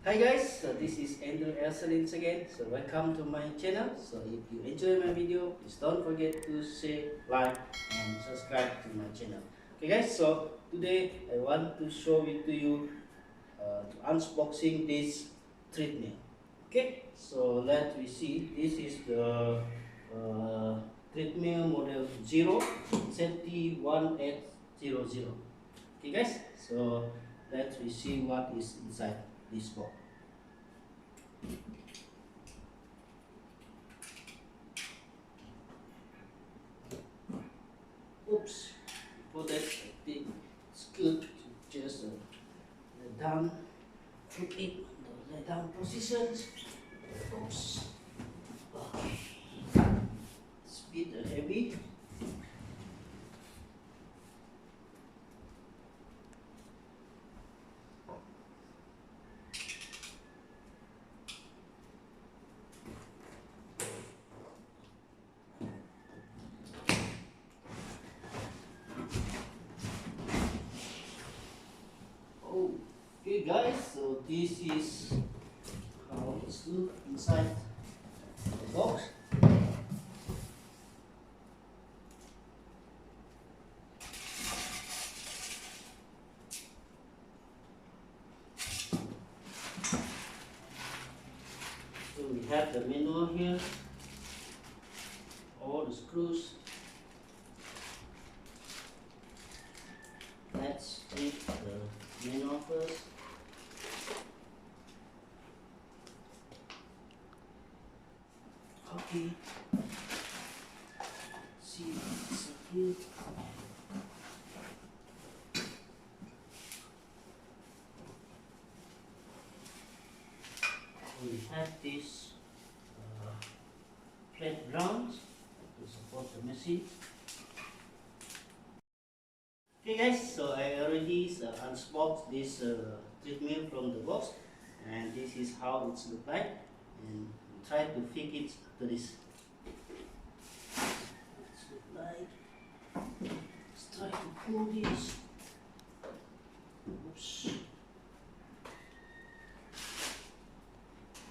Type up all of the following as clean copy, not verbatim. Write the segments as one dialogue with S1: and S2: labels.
S1: Hi guys, so this is Andrew Elsalins again. So welcome to my channel. So if you enjoy my video, please don't forget to share, like, and subscribe to my channel. Okay guys, so today I want to show it to you to unboxing this treadmill. Okay, so let we see. This is the treadmill model ZERO ZT1800. Okay guys, so let's we see what is inside this box. Oops, for that I think it's good to just lay down, put it on the lay down positions. Oops, okay, it's a bit heavy. Okay guys, so this is how it's look inside the box. So we have the manual here, all the screws. Let's take the manual first. Okay, see what's here. We have this flat ground to support the machine. Okay guys, so I already unboxed this treadmill from the box, and this is how it's look like, and we try to fix it to this. It's look like. Let's try to pull this. Oops.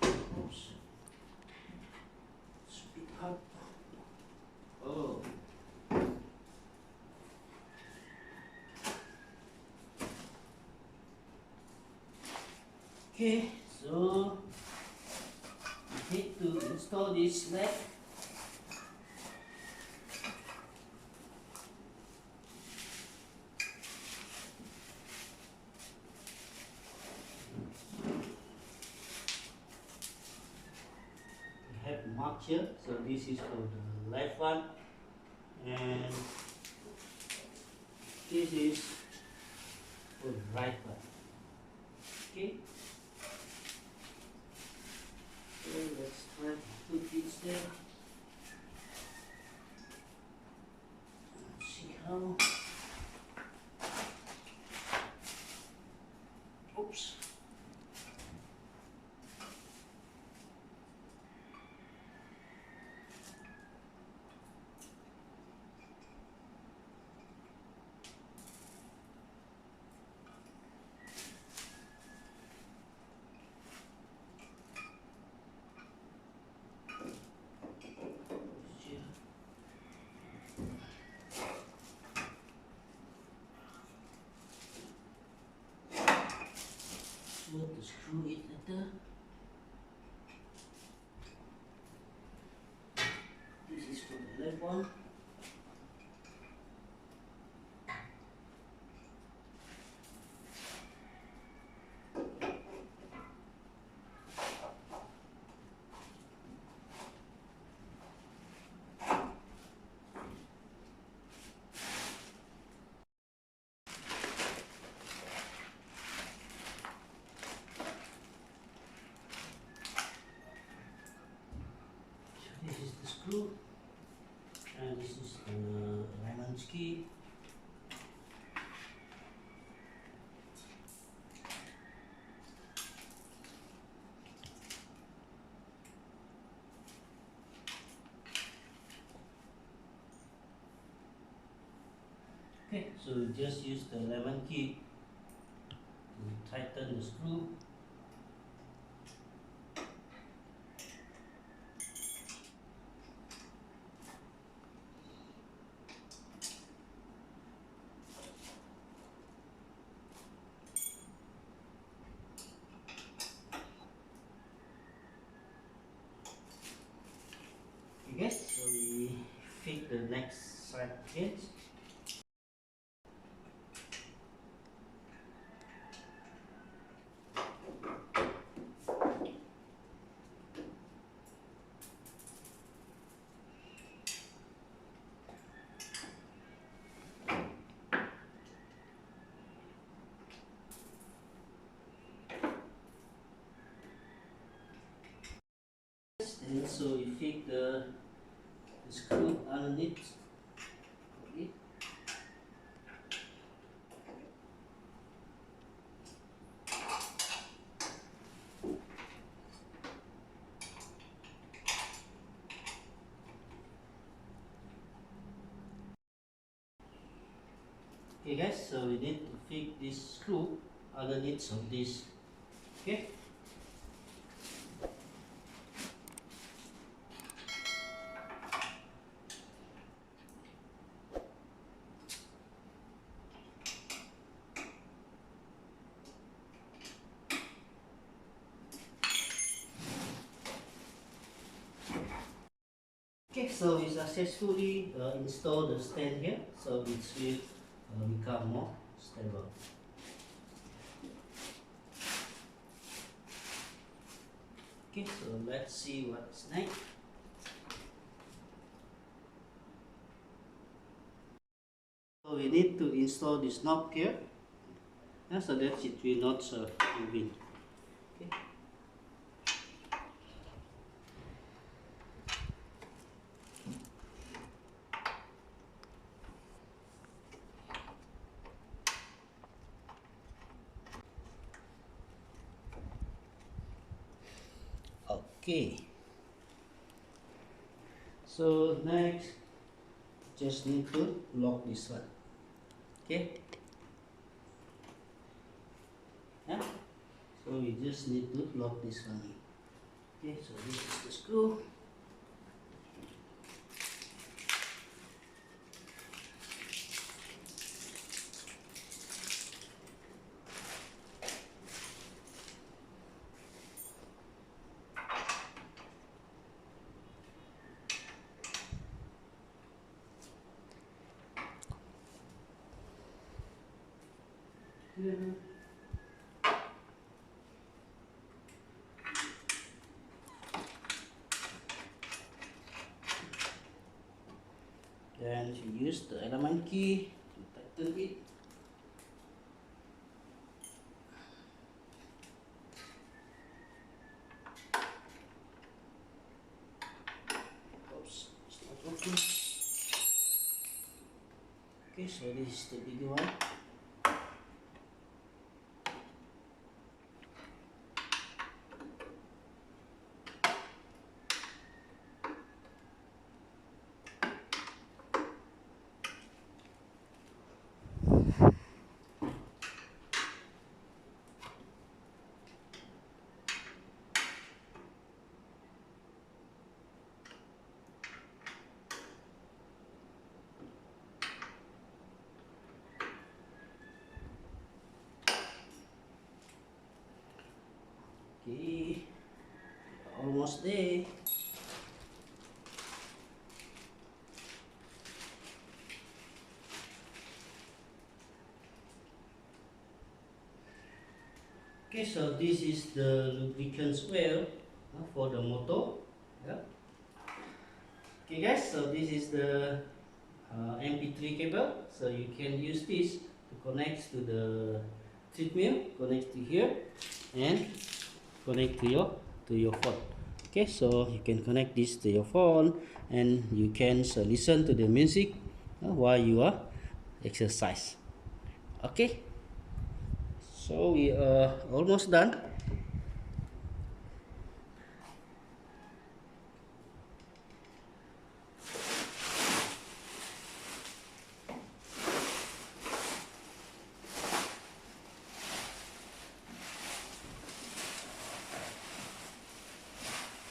S1: Oops. It's a bit hard. Oh. Okay, so we need to install this leg. We have marked here, so this is for the left one, and this is for the right one. Okay. So let's try to put this there. Let's see how. Oops. To screw it later. This is for the left one. This is the screw, and this is the Allen key. Okay, so just use the Allen key to tighten the screw. fit the next side hinge. And so you fit the screw underneath. Okay. Okay guys, so we need to fit this screw underneath of this. Okay. Okay, so we successfully installed the stand here, so it will become more stable. Okay, so let's see what's next. So we need to install this knob here, so that it will not move in. Okay. Okay. So next, just need to lock this one. Okay. Yeah. So we just need to lock this one in. Okay. So this is the screw. Yeah. Then you use the element key to tighten it. Oops, it's not working. Okay, so this is the bigger one. Okay, almost there. Okay, so this is the lubricant well for the motor. Yeah. Okay guys, so this is the MP3 cable. So you can use this to connect to the treadmill, connect to here, and connect to your phone. Okay, so you can connect this to your phone, and you can listen to the music while you are exercise. Okay, so we are almost done.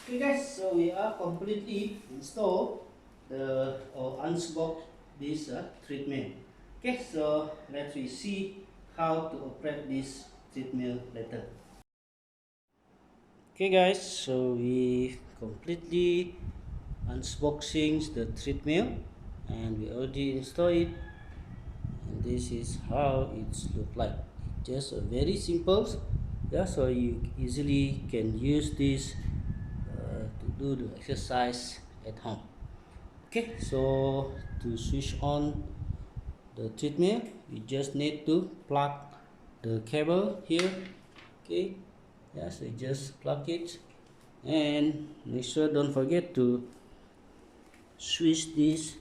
S1: Okay guys, so we are completely installed the or unbox this treadmill. Okay, so let's see how to operate this treadmill later. Okay guys, so we completely unboxing the treadmill. and we already installed it, and this is how it's look like. Just a very simple, yeah, so you easily can use this to do the exercise at home. Okay, so to switch on the treadmill, you just need to plug the cable here. Okay, yeah, so you just plug it, and make sure don't forget to switch this,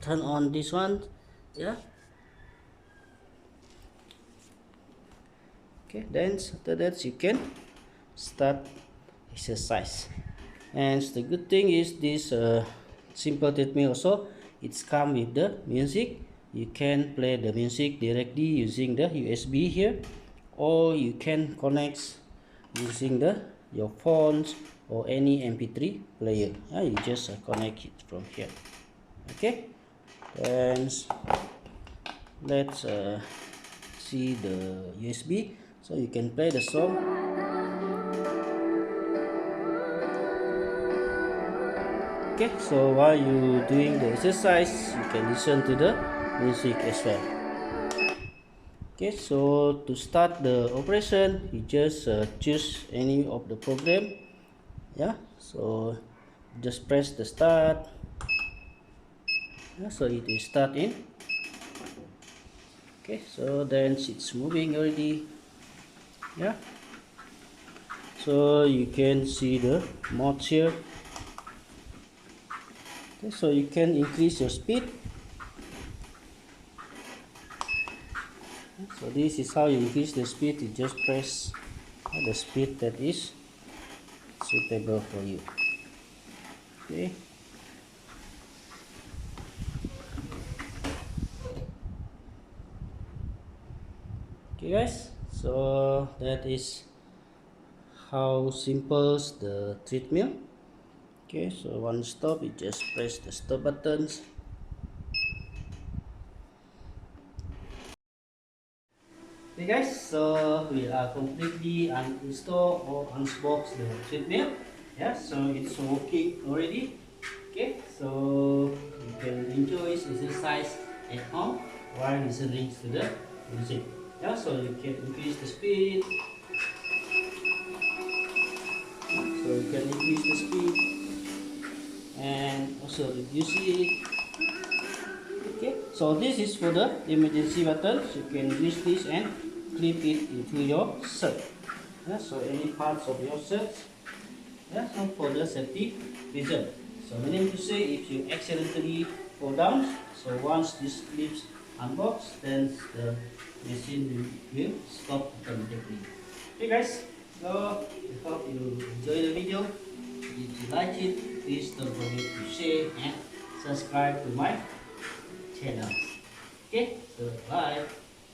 S1: turn on this one, yeah. Okay, then after that you can start exercise. And the good thing is this simple treadmill also, it's come with the music. You can play the music directly using the USB here, or you can connect using your phones or any MP3 player. You just connect it from here. Okay, and let's see the USB, so you can play the song. Okay, so while you doing the exercise, you can listen to the music as well. Okay, so to start the operation, you just choose any of the program. Yeah, so just press the start. Yeah, so it will start in. Okay, so then it's moving already. Yeah, so you can see the modes here. Okay, so you can increase your speed. So this is how you increase the speed. You just press the speed that is suitable for you. Okay, okay guys, so that is how simple the treadmill. Okay, so once stop, you just press the stop buttons. Okay guys, so we are completely uninstall or unbox the treadmill. Yeah, so it's working already. Okay, so you can enjoy exercise at home while listening to the music. Yeah, so you can increase the speed. So you can increase the speed and also reduce it. Okay, so this is for the emergency button. So you can use this and clip it into your shirt. Yeah, so any parts of your shirt. Yeah, so for the safety reason. So meaning to say, if you accidentally fall down, so once this clips unboxed, then the machine will stop automatically. Okay guys, so I hope you enjoy the video. If you like it, please don't forget to share and subscribe to my channel. Okay, so bye.